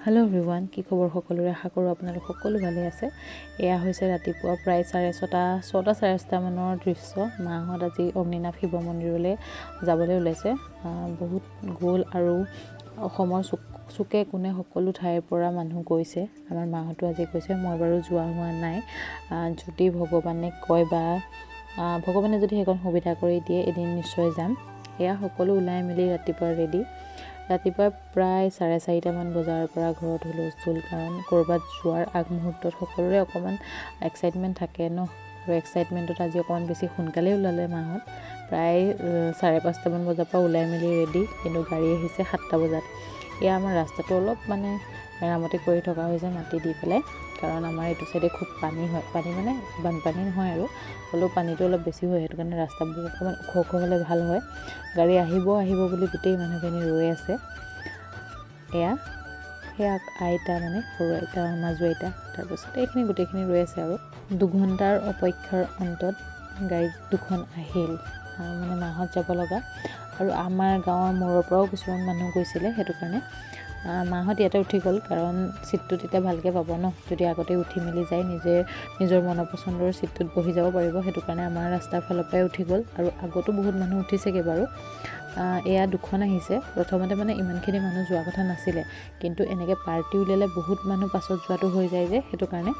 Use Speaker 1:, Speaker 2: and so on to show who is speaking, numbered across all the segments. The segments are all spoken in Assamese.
Speaker 1: हेलो एवरीवन কি খবৰ সকলোৰে আশা কৰোঁ আপোনালোক সকলো ভালে আছে এয়া হৈছে ৰাতিপুৱা প্ৰায় 6:30 মানৰ দৃশ্য মাহত আজি অগ্নিনাভ শিৱ মন্দিৰলৈ যাবলৈ ওলাইছে বহুত গোল আৰু অসমৰ চুকে কোণে সকলো ঠাইৰ পৰা মানুহ গৈছে আমাৰ মাহতো আজি গৈছে মই বাৰু যোৱা হোৱা নাই যদি ভগৱানে কয় বা ভগৱানে যদি সেইখন সুবিধা কৰি দিয়ে এদিন নিশ্চয় যাম এয়া সকলো ওলাই মিলি ৰাতিপুৱা ৰেডি ৰাতিপুৱা প্ৰায় 4:30 মান বজাৰ পৰা ঘৰত হুলস্থুল কাৰণ কৰবাত যোৱাৰ আগমুহূৰ্তত সকলোৰে অকমান এক্সাইটমেন্ট থাকে ন আৰু এক্সাইটমেন্টত আজি অকমান বেছি সোনকালে ওলালে মাহত প্ৰায় 5:30 মান বজাৰ পৰা ওলাই মেলি ৰেডি কিন্তু গাড়ী আহিছে 7টা বজাত এয়া আমাৰ ৰাস্তাটো অলপ মানে মেৰামতি কৰি থকা হৈছে মাটি দি পেলাই কাৰণ আমাৰ এইটো সাইডে খুব পানী হয় পানী মানে বানপানী নহয় আৰু অলপ পানীটো অলপ বেছি হয় হেতু কাৰণে ৰাস্তাবোৰ অকমান ওখ হ'লে ভাল হয় গাড়ী আহিব বুলি গোটেই মানুহখিনি ৰৈ আছে এয়া আইতা মানে সৰু আইতা মাজু আইতা তাৰপিছত এইখিনি গোটেইখিনি ৰৈ আছে আৰু 2 ঘণ্টাৰ অপেক্ষাৰ অন্তত গাড়ী দুখন আহিল মানে মাহত যাব লগা আৰু আমাৰ গাঁৱৰ মূৰৰ পৰাও কিছুমান মানুহ গৈছিলে হেতু কাৰণে মাহত ইয়াতে উঠি গ'ল কাৰণ সিটটো তেতিয়া ভালকে পাব ন যদি আগতে উঠি মিলি যায় নিজৰ মনপছন্দৰ সিটটোত বহি যাব পাৰিব হেতু কাৰণে আমাৰ ৰাস্তাৰ ফালৰ পৰাই উঠি গ'ল আৰু আগতো বহুত মানুহ উঠিছেগে বাৰু এয়া দুখন আহিছে প্ৰথমতে মানে ইমানখিনি মানুহ যোৱা কথা নাছিলে কিন্তু এনেকে পাৰ্টি উলিয়ালে বহুত মানুহ পাছত যোৱাটো হৈ যায় যে হেতু কাৰণে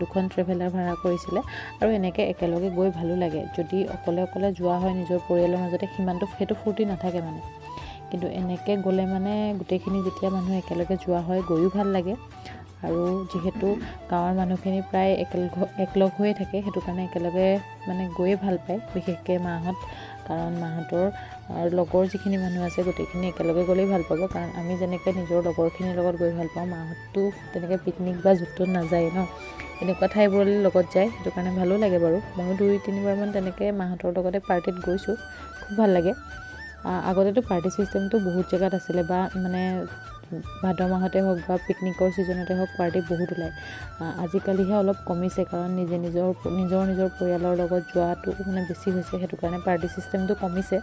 Speaker 1: দুখন ট্ৰেভেলাৰ ভাড়া কৰিছিলে আৰু এনেকে একেলগে গৈ ভালো লাগে যদি অকলে যোৱা হয় নিজৰ পৰিয়ালৰ মাজতে সিমানটো হেতু ফুৰ্তি নাথাকে মানে কিন্তু এনেকে গলে মানে গুটেখিনি যেতিয়া মানুহ একেলগে যোৱা হয় গৈও ভাল লাগে আৰু যেহেতু গাঁৱৰ মানুহখিনি প্ৰায় একলগ হৈ থাকে হেতু কাৰণে একেলগে মানে গৈ ভাল পায় বিশেষকৈ মাহত কাৰণ মাহতৰ লগৰ যিখিনি মানুহ আছে গুটেখিনি একেলগে গলেই ভাল পাব কাৰণ আমি যেনেকৈ নিজৰ লগৰখিনিৰ লগত গৈ ভাল পাওঁ মাহতটো তেনেকৈ পিকনিক বা জুটত নাযায় ন এনেকুৱা ঠাইবোৰলৈ লগত যায় হেতু কাৰণে ভালো লাগে বাৰু মই 2-3 বাৰ মান তেনেকৈ মাহতৰ লগতে পাৰ্টিত গৈছো খুব ভাল লাগে আগতেতো পাৰ্টি সিস্টেমটো বহুত জায়গাত আছিলে বা মানে ভাদ মাহতে হওক বা পিকনিকৰ সিজনতে হওক পাৰ্টি বহুত ওলাই আজিকালিহে অলপ কমিছে কাৰণ নিজৰ পৰিয়ালৰ লগত যোৱাটো মানে বেছি হৈছে হেতু কাৰণে পাৰ্টি সিস্টেমটো কমিছে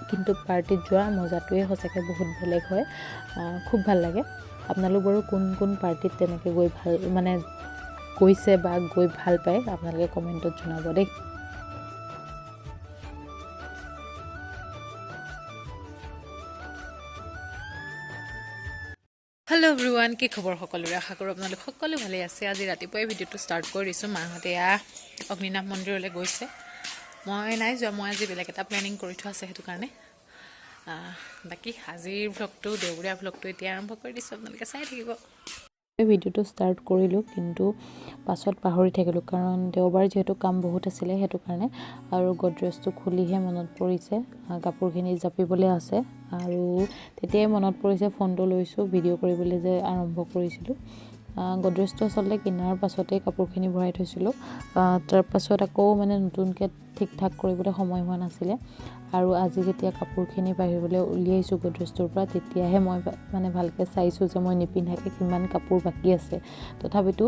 Speaker 1: কিন্তু পাৰ্টিত যোৱা মজাটোৱে সঁচাকে বহুত বেলেগ হয় খুব ভাল লাগে আপোনালোক বাৰু কোন পাৰ্টিত তেনেকৈ গৈ ভাল মানে গৈছে বা গৈ ভাল পায় আপোনালোকে কমেন্টত জনাব দেই হেল্ল এভৰিৱান কি খবৰ সকলোৰে আশা কৰোঁ আপোনালোক সকলো ভালে আছে আজি ৰাতিপুৱাই ভিডিঅ'টো ষ্টাৰ্ট কৰি দিছোঁ মাহতে অগ্নিনাভ মন্দিৰলৈ গৈছে মই নাই যোৱা মই আজি বেলেগ এটা প্লেনিং কৰি থোৱা আছে হেতু কাৰণে বাকি আজিৰ ভ্লগটো দেওবৰীয়া ভ্লগটো এতিয়া আৰম্ভ কৰি দিছোঁ আপোনালোকে চাই থাকিব ভিডিঅ'টো ষ্টাৰ্ট কৰিলোঁ কিন্তু পাছত পাহৰি থাকিলোঁ কাৰণ দেওবাৰ যেহেতু কাম বহুত আছিলে হেতু কাৰণে আৰু গডৰেজটো খুলিহে মনত পৰিছে কাপোৰখিনি জাপিবলৈ আছে আৰু তেতিয়াই মনত পৰিছে ফোনটো লৈছোঁ ভিডিঅ' কৰিবলৈ যে আৰম্ভ কৰিছিলোঁ গডৰেজটো আচলতে কিনাৰ পাছতে কাপোৰখিনি ভৰাই থৈছিলোঁ তাৰ পাছত আকৌ মানে নতুনকৈ ঠিক ঠাক কৰিবলৈ সময় হোৱা নাছিলে আৰু আজি যেতিয়া কাপোৰখিনি বাহিৰলৈ উলিয়াইছোঁ গডৰেজটোৰ পৰা তেতিয়াহে মই মানে ভালকে চাইছোঁ যে মই নিপিন্ধাকে কিমান কাপোৰ বাকি আছে তথাপিতো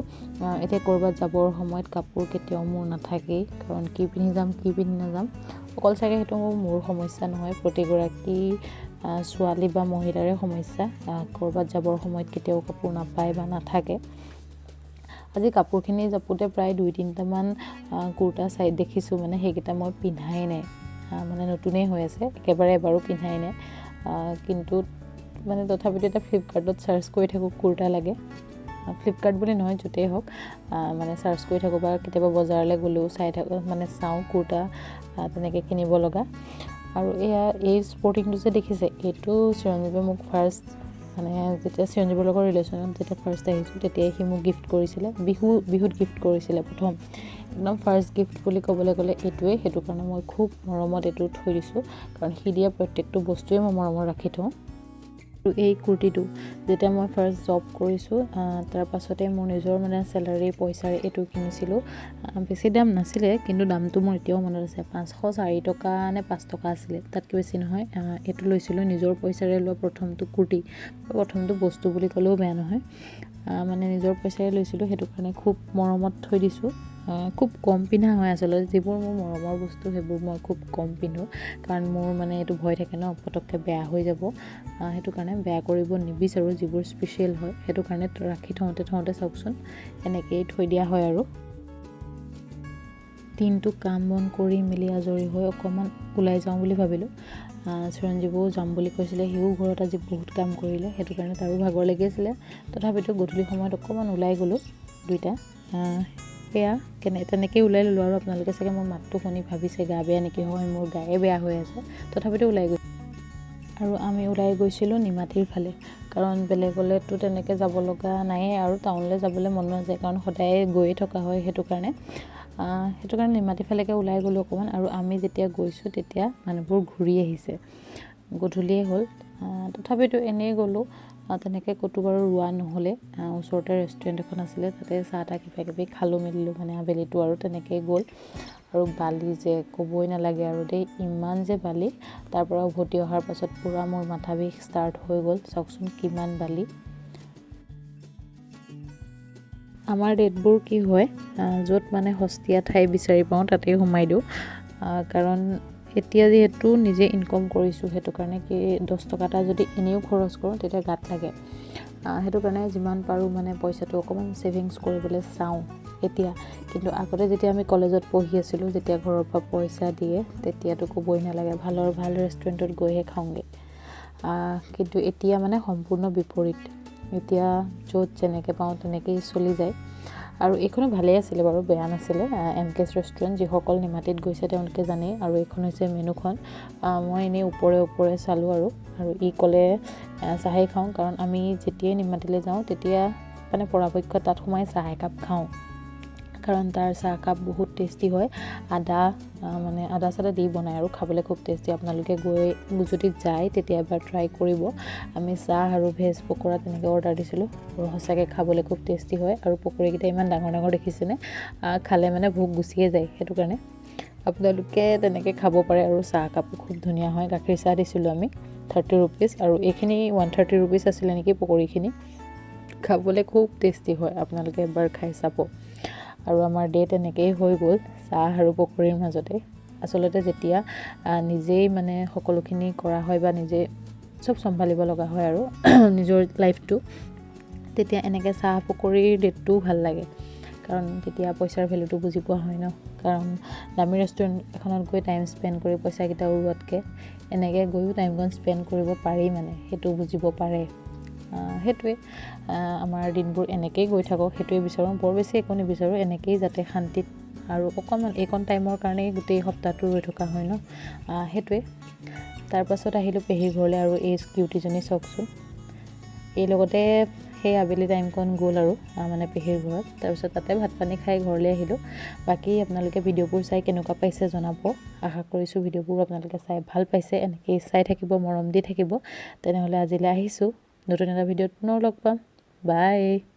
Speaker 1: এতিয়া কৰবাত যাবৰ সময়ত কাপোৰ কেতিয়াও মোৰ নাথাকেই কাৰণ কি পিন্ধি নাযাম অকল চাগে হেতু মোৰ সমস্যা নহয় প্ৰতিগৰাকী ছোৱালী বা মহিলাৰে সমস্যা কৰবাত যাবৰ সময়ত কেতিয়াও কাপোৰ নাপায় বা নাথাকে আজি কাপোৰখিনি জাপুতে প্ৰায় 2-3টা মান কুৰ্তা চাই দেখিছোঁ মানে সেইকেইটা মই পিন্ধাই নাই মানে নতুনেই হৈ আছে একেবাৰে এবাৰো পিন্ধাই নাই কিন্তু মানে তথাপিতো এটা ফ্লিপকাৰ্টত সাৰ্চ কৰি থাকো কুৰ্তা লাগে ফ্লিপকাৰ্ট বুলি নহয় যতেই হওক মানে সাৰ্চ কৰি থাকো বা কেতিয়াবা বজাৰলৈ গ'লেও চাই থাকো মানে চাও কুৰ্তা তেনেকৈ কিনিব লগা আৰু এই স্পৰ্টিংটো যে দেখিছে এইটো চিৰঞ্জীৱে মোক ফাৰ্ষ্ট মানে যেতিয়া চিৰঞ্জীৱৰ লগত ৰিলেশ্যনত যেতিয়া ফাৰ্ষ্ট আহিছোঁ তেতিয়াই সি মোক গিফ্ট কৰিছিলে বিহুত গিফ্ট কৰিছিলে প্ৰথম একদম ফাৰ্ষ্ট গিফ্ট বুলি ক'বলৈ গ'লে এইটোৱে হেতু কাৰণে মই খুব মৰমত এইটো থৈ দিছোঁ কাৰণ সি দিয়া প্ৰত্যেকটো বস্তুৱে মই মৰমত ৰাখি থওঁ আৰু এই কুৰ্তিটো যেতিয়া মই ফাৰ্ষ্ট জব কৰিছোঁ তাৰ পাছতে মোৰ নিজৰ মানে স্যালাৰি পইচাৰে এইটো কিনিছিলোঁ বেছি দাম নাছিলে কিন্তু দামটো মোৰ এতিয়াও মনত আছে 504 টকা নে 5 টকা আছিলে তাতকৈ বেছি নহয় এইটো লৈছিলোঁ নিজৰ পইচাৰে লোৱা প্ৰথমটো কুৰ্তি প্ৰথমটো বস্তু বুলি ক'লেও বেয়া নহয় মানে নিজৰ পইচাৰে লৈছিলোঁ হেতু কাৰণে খুব মৰমত থৈ দিছোঁ খুব কম পিন্ধা হয় আচলতে যিবোৰ মোৰ মৰমৰ বস্তু সেইবোৰ মই খুব কম পিন্ধোঁ কাৰণ মোৰ মানে এইটো ভয় থাকে ন পটককৈ বেয়া হৈ যাব সেইটো কাৰণে বেয়া কৰিব নিবিচাৰোঁ যিবোৰ স্পেচিয়েল হয় সেইটো কাৰণে ৰাখি থওঁতে চাওকচোন এনেকেই থৈ দিয়া হয় আৰু দিনটো কাম বন কৰি মেলি আজৰি হৈ অকণমান ওলাই যাওঁ বুলি ভাবিলোঁ চিৰঞ্জীৱো যাম বুলি কৈছিলে সিও ঘৰত আজি বহুত কাম কৰিলে সেইটো কাৰণে তাৰো ভাগৰ লাগিছিলে তথাপিতো গধূলি সময়ত অকণমান ওলাই গ'লোঁ দুইটা সেয়া তেনেকেই ওলাই ল'লোঁ আৰু আপোনালোকে চাগে মোৰ মাতটো শুনি ভাবিছে গা বেয়া নেকি হয় মোৰ গায়ে বেয়া হৈ আছে তথাপিতো ওলাই গৈছোঁ আৰু আমি ওলাই গৈছিলোঁ নিমাতীৰ ফালে কাৰণ বেলেগলৈতো তেনেকৈ যাব লগা নায়েই আৰু টাউনলৈ যাবলৈ মন নাযায় কাৰণ সদায় গৈয়ে থকা হয় সেইটো কাৰণে নিমাতী ফালেকে ওলাই গ'লোঁ অকণমান আৰু আমি যেতিয়া গৈছোঁ তেতিয়া মানুহবোৰ ঘূৰি আহিছে গধূলিয়ে হ'ল তথাপিতো এনেই গ'লোঁ তেনেকৈ ক'তো বাৰু ৰোৱা নহ'লে ওচৰতে ৰেষ্টুৰেণ্ট এখন আছিলে তাতে চাহ তাহ কিবাকিবি খালোঁ মেলিলোঁ মানে আবেলিটো আৰু তেনেকেই গ'ল আৰু বালি যে ক'বই নালাগে আৰু দেই ইমান যে বালি তাৰ পৰা উভতি অহাৰ পাছত পূৰা মোৰ মাথা বিষ ষ্টাৰ্ট হৈ গ'ল চাওকচোন কিমান বালি আমাৰ ডেটবোৰ কি হয় য'ত মানে সস্তীয়া ঠাই বিচাৰি পাওঁ তাতেই সোমাই দিওঁ কাৰণ এতিয়া যিহেতু নিজে ইনকম কৰিছোঁ সেইটো কাৰণে কি 10 টকা এটা যদি এনেও খৰচ কৰোঁ তেতিয়া গাত লাগে সেইটো কাৰণে যিমান পাৰোঁ মানে পইচাটো অকণমান ছেভিংছ কৰিবলৈ চাওঁ এতিয়া কিন্তু আগতে যেতিয়া আমি কলেজত পঢ়ি আছিলোঁ যেতিয়া ঘৰৰ পৰা পইচা দিয়ে তেতিয়াতো ক'বই নালাগে ভাল ৰেষ্টুৰেণ্টত গৈহে খাওঁগৈ কিন্তু এতিয়া মানে সম্পূৰ্ণ বিপৰীত এতিয়া য'ত যেনেকৈ পাওঁ তেনেকেই চলি যায় আৰু এইখনো ভালেই আছিলে বাৰু বেয়া নাছিলে MK's ৰেষ্টুৰেণ্ট যিসকল নিমাতীত গৈছে তেওঁলোকে জানেই আৰু এইখন হৈছে মেনুখন মই এনেই ওপৰে চালোঁ আৰু ই ক'লে চাহেই খাওঁ কাৰণ আমি যেতিয়াই নিমাতীলৈ যাওঁ তেতিয়া মানে পৰাপক্ষত তাত সোমাই চাহ একাপ খাওঁ কাৰণ তাৰ চাহকাপ বহুত টেষ্টি হয় আদা চাদা দি বনায় আৰু খাবলৈ খুব টেষ্টি আপোনালোকে গৈ যদি যায় তেতিয়া এবাৰ ট্ৰাই কৰিব আমি চাহ আৰু ভেজ পকৰা তেনেকৈ অৰ্ডাৰ দিছিলোঁ আৰু সঁচাকৈ খাবলৈ খুব টেষ্টি হয় আৰু পকৰীকেইটা ইমান ডাঙৰ দেখিছেনে খালে মানে ভোক গুচিয়ে যায় সেইটো কাৰণে আপোনালোকে তেনেকৈ খাব পাৰে আৰু চাহকাপো খুব ধুনীয়া হয় গাখীৰ চাহ দিছিলোঁ আমি 30 rupees আৰু এইখিনি 130 rupees আছিলে নেকি পকৰীখিনি খাবলৈ খুব টেষ্টি হয় আপোনালোকে এবাৰ খাই চাব আৰু আমাৰ ডেট এনেকেই হৈ গ'ল চাহ আৰু পকৰীৰ মাজতে আচলতে যেতিয়া নিজেই মানে সকলোখিনি কৰা হয় বা নিজে চব চম্ভালিব লগা হয় আৰু নিজৰ লাইফটো তেতিয়া এনেকৈ চাহ পকৰীৰ ডেটটোও ভাল লাগে কাৰণ তেতিয়া পইচাৰ ভেলুটো বুজি পোৱা হয় ন কাৰণ দামী ৰেষ্টুৰেণ্ট এখনত গৈ টাইম স্পেণ্ড কৰি পইচাকেইটা উৰুৱাতকৈ এনেকৈ গৈও টাইমকণ স্পেণ্ড কৰিব পাৰি মানে সেইটো বুজিব পাৰে সেইটোৱে আমাৰ দিনবোৰ এনেকেই গৈ থাকক সেইটোৱে বিচাৰোঁ বৰ বেছি একো নিবিচাৰোঁ এনেকেই যাতে শান্তিত আৰু অকণমান এইকণ টাইমৰ কাৰণেই গোটেই সপ্তাহটো ৰৈ থকা হয় ন সেইটোৱে তাৰপাছত আহিলোঁ পেহীৰ ঘৰলৈ আৰু এই কিউটিজনী চাওকচোন এই লগতে সেই আবেলি টাইমকণ গ'ল আৰু মানে পেহীৰ ঘৰত তাৰপিছত তাতে ভাত পানী খাই ঘৰলৈ আহিলোঁ বাকী আপোনালোকে ভিডিঅ'বোৰ চাই কেনেকুৱা পাইছে জনাব আশা কৰিছোঁ ভিডিঅ'বোৰ আপোনালোকে চাই ভাল পাইছে এনেকেই চাই থাকিব মৰম দি থাকিব তেনেহ'লে আজিলৈ আহিছোঁ নতুন এটা ভিডিঅ'ত পুনৰ লগ পাম বাই